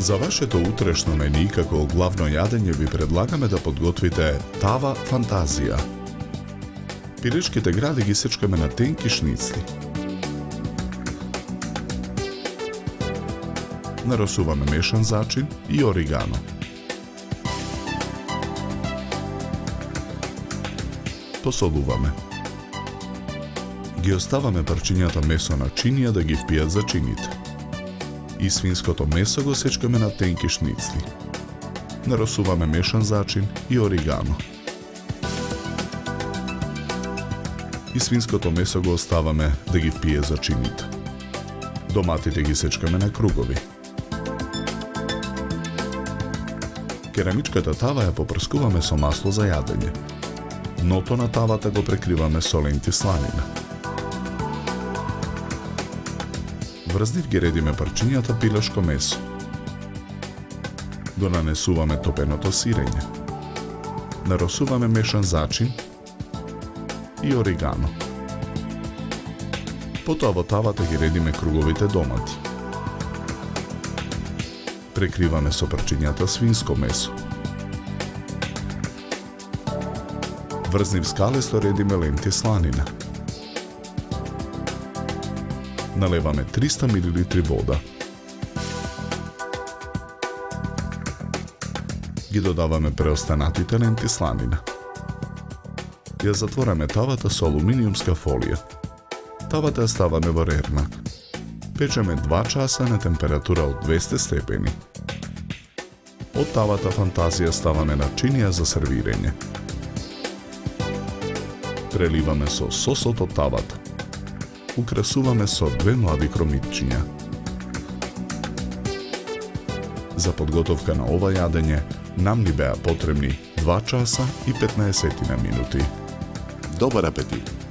За вашето утрешно мени како главно јадење ви предлагаме да подготвите тава фантазија. Пирешките гради ги сечкаме на тенки шницли. Нарасуваме мешан зачин и оригано. Посолуваме. Ги оставаме парчињата месо на чинија да ги впијат зачините. И свинското месо го сечкаме на тенки шницли. Нарасуваме мешан зачин и оригано. И свинското месо го оставаме да ги впие зачините. Доматите ги сечкаме на кругови. Керамичката тава ја попрскуваме со масло за јадење. Дното на тавата го прекриваме со ленти сланина. Врз нив ги редиме парчињата пилешко месо. Го нанесуваме топеното сирење. Нарасуваме мешан зачин и оригано. Потоа во тавата ги редиме круговите домати. Прекриваме со парчињата свинско месо. Врз нив скалесто редиме ленти сланина. Налеваме 300 мл вода. Ги додаваме преостанатите ленти сланина. Ја затвораме тавата со алуминиумска фолија. Тавата ја ставаме во рерна. Печеме 2 часа на температура од 200 степени. Од тавата фантазија ставаме на чинија за сервирање. Преливаме со сосот од тавата. Украсуваме со 2 млади кромитчиња. За подготовка на ова јадење нам ни беа потребни 2 часа и 15 минути. Добар апетит!